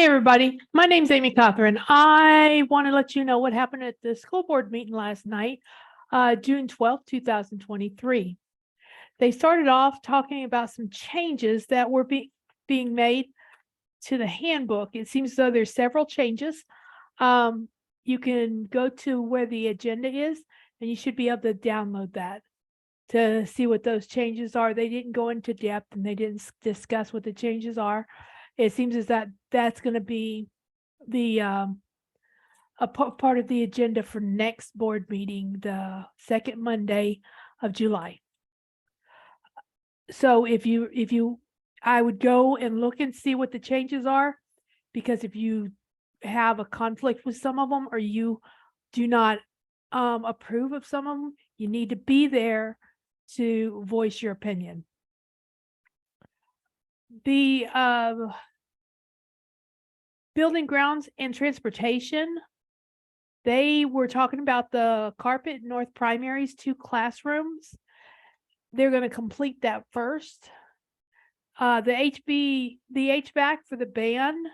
Hey everybody, my name's Amy Catherine. I want to let you know what happened at the school board meeting last night, June 12th, 2023. They started off talking about some changes that were being made to the handbook. It seems as though there's several changes. You can go to where the agenda is and you should be able to download that to see what those changes are. They didn't go into depth and they didn't discuss what the changes are. It seems as that's going to be the part of the agenda for next board meeting, the second Monday of July. So I would go and look and see what the changes are, because if you have a conflict with some of them or you do not approve of some of them, you need to be there to voice your opinion. The building, grounds, and transportation, they were talking about the carpet North Primary's 2 classrooms. They're going to complete that first. The HVAC for the band,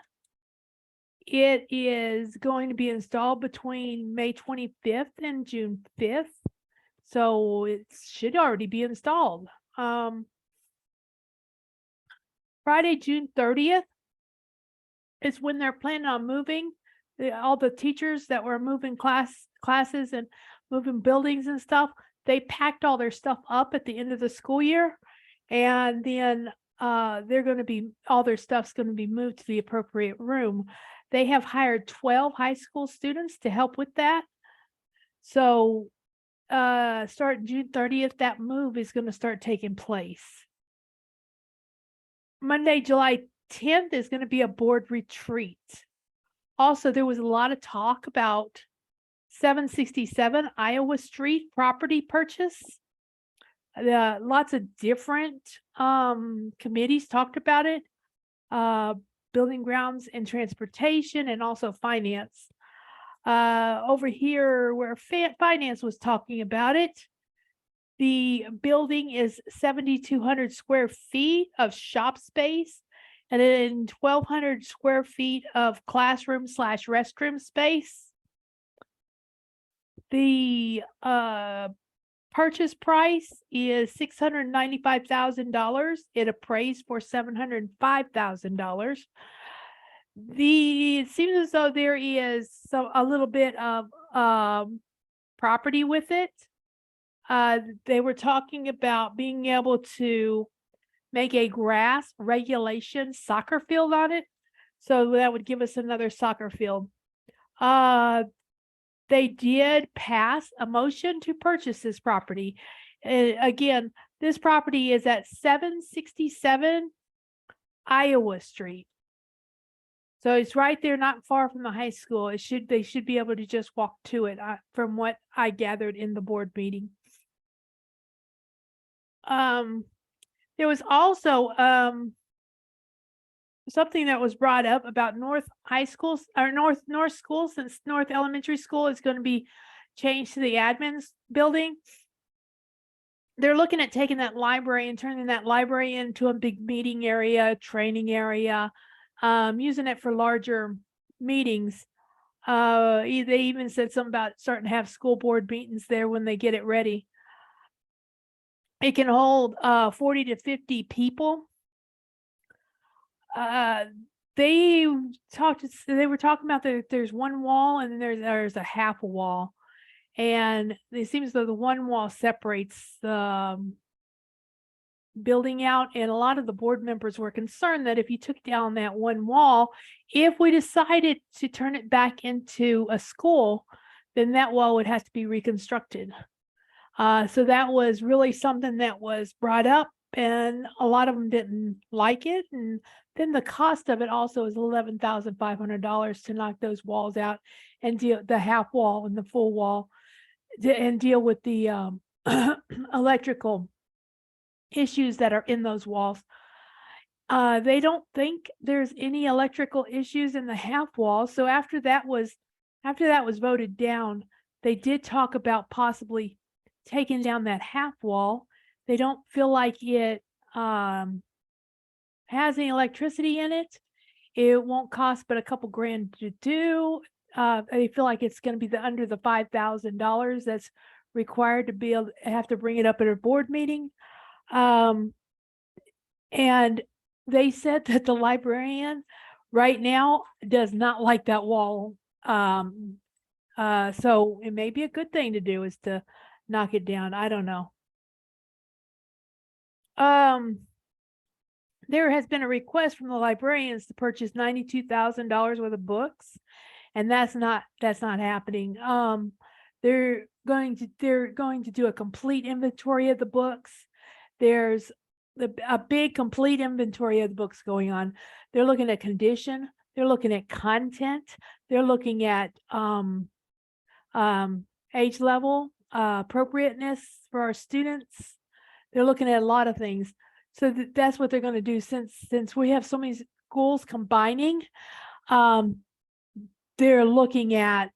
it is going to be installed between May 25th and June 5th. So it should already be installed. Friday, June 30th is when they're planning on moving. All the teachers that were moving classes and moving buildings and stuff, they packed all their stuff up at the end of the school year, and then they're going to be, all their stuff's going to be moved to the appropriate room. They have hired 12 high school students to help with that. So starting June 30th, that move is going to start taking place. Monday, July 10th is going to be a board retreat. Also, there was a lot of talk about 767 Iowa Street property purchase. Lots of different committees talked about it. Building, grounds, and transportation, and also finance. Over here where finance was talking about it, the building is 7,200 square feet of shop space, and then 1,200 square feet of classroom / restroom space. The purchase price is $695,000. It appraised for $705,000. It seems as though there is a little bit of property with it. They were talking about being able to make a grass regulation soccer field on it. So that would give us another soccer field. They did pass a motion to purchase this property. Again, this property is at 767 Iowa Street. So it's right there, not far from the high school. They should be able to just walk to it, from what I gathered in the board meeting. There was also something that was brought up about North High School, or North School, since North Elementary School is going to be changed to the admin's building. They're looking at taking that library and turning that library into a big meeting area, training area, using it for larger meetings. They even said something about starting to have school board meetings there when they get it ready. It can hold 40 to 50 people. They were talking about that there's one wall and then there's a half a wall, and it seems as though the one wall separates the building out, and a lot of the board members were concerned that if you took down that one wall, if we decided to turn it back into a school, then that wall would have to be reconstructed. So that was really something that was brought up, and a lot of them didn't like it. And then the cost of it also is $11,500 to knock those walls out and deal the half wall and the full wall, and deal with the electrical issues that are in those walls. They don't think there's any electrical issues in the half wall. So after that was voted down, they did talk about possibly taking down that half wall. They don't feel like it has any electricity in it, It won't cost but a couple grand to do. I feel like it's gonna be under the $5,000 that's required to be able have to bring it up at a board meeting. Um, and they said that the librarian right now does not like that wall. So it may be a good thing to do is to knock it down. I don't know. There has been a request from the librarians to purchase $92,000 worth of books, and that's not happening. They're going to do a complete inventory of the books. There's a big complete inventory of the books going on. They're looking at condition, they're looking at content, they're looking at age level, appropriateness for our students. They're looking at a lot of things. So that's what they're going to do since we have so many schools combining. They're looking at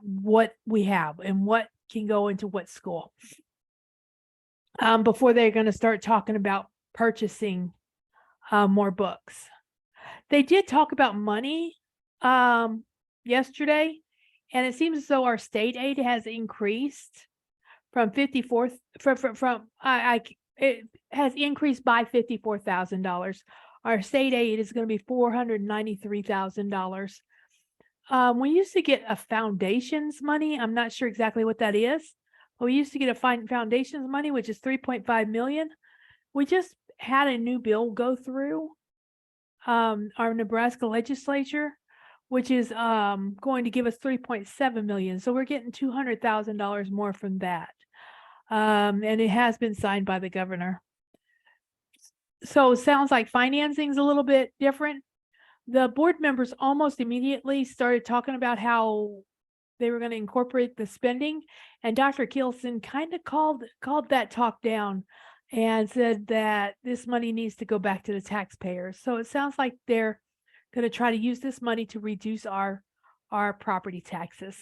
what we have and what can go into what school before they're going to start talking about purchasing more books. They did talk about money yesterday, and it seems as though our state aid has increased from 54 it has increased by $54,000. Our state aid is going to be $493,000. We used to get a foundations money. I'm not sure exactly what that is, but we used to get a foundations money, which is 3.5 million. We just had a new bill go through our Nebraska legislature, which is going to give us 3.7 million. So we're getting $200,000 more from that. And it has been signed by the governor. So it sounds like financing is a little bit different. The board members almost immediately started talking about how they were going to incorporate the spending, and Dr. Kielsen kind of called that talk down and said that this money needs to go back to the taxpayers. So it sounds like they're going to try to use this money to reduce our property taxes.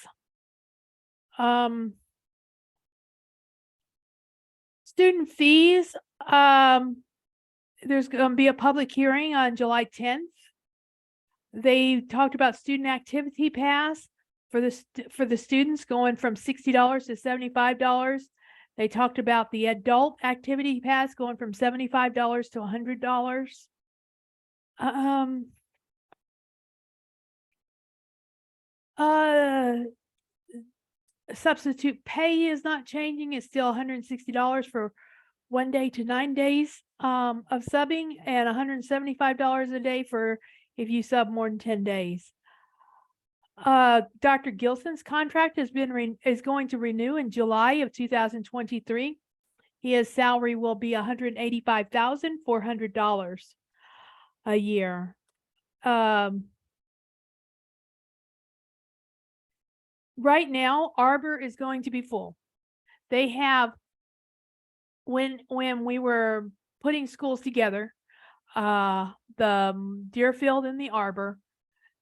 Student fees, there's going to be a public hearing on July 10th. They talked about student activity pass for the students going from $60 to $75. They talked about the adult activity pass going from $75 to $100. Substitute pay is not changing. It's still $160 for 1 day to 9 days of subbing, and $175 a day for if you sub more than 10 days. Dr. Gilson's contract is going to renew in July of 2023. His salary will be $185,400 a year. Right now, Arbor is going to be full. They have, when we were putting schools together, the Deerfield and the Arbor,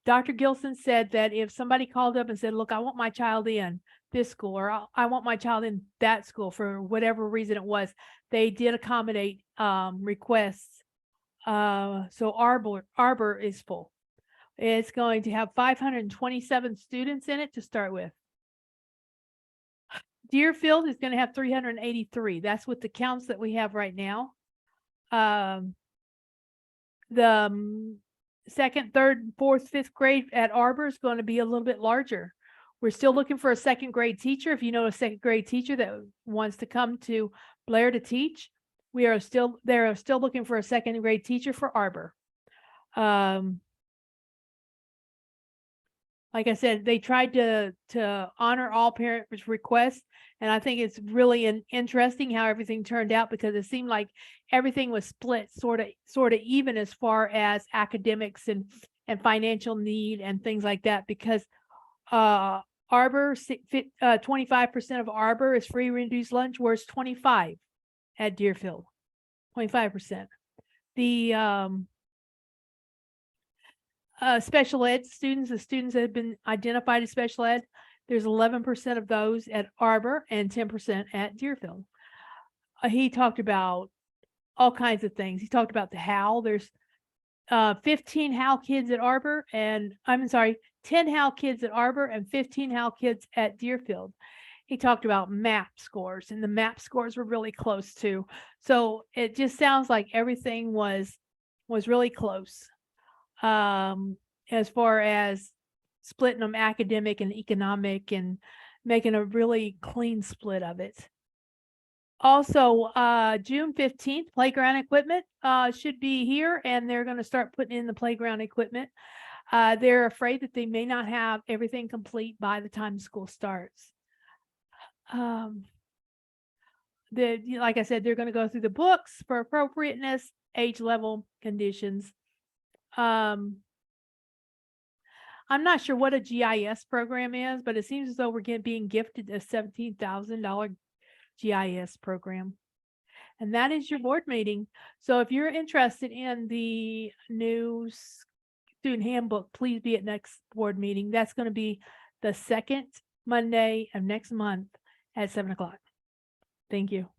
Dr. Gilson said that if somebody called up and said, look, I want my child in this school, or I want my child in that school for whatever reason it was, they did accommodate requests. So Arbor is full. It's going to have 527 students in it to start with. Deerfield is going to have 383. That's with the counts that we have right now. The second, third, fourth, fifth grade at Arbor is going to be a little bit larger. We're still looking for a second grade teacher. If you know a second grade teacher that wants to come to Blair to teach, they're still looking for a second grade teacher for Arbor. Like I said, they tried to honor all parents' requests, and I think it's really interesting how everything turned out, because it seemed like everything was split sort of even as far as academics and financial need and things like that. Because Arbor, 25% of Arbor is free reduced lunch, whereas 25% at Deerfield, 25%. The special ed students, the students that have been identified as special ed, there's 11% of those at Arbor and 10% at Deerfield. He talked about all kinds of things. He talked about the HAL. There's 15 HAL kids at Arbor, and I'm sorry, 10 HAL kids at Arbor and 15 HAL kids at Deerfield. He talked about MAP scores, and the MAP scores were really close too. So it just sounds like everything was really close. As far as splitting them academic and economic and making a really clean split of it. Also, June 15th, playground equipment should be here, and they're going to start putting in the playground equipment. They're afraid that they may not have everything complete by the time school starts. Like I said, they're going to go through the books for appropriateness, age level, conditions. I'm not sure what a GIS program is, but it seems as though we're being gifted a $17,000 GIS program. And that is your board meeting. So if you're interested in the new student handbook, please be at next board meeting. That's going to be the second Monday of next month at 7 o'clock. Thank you.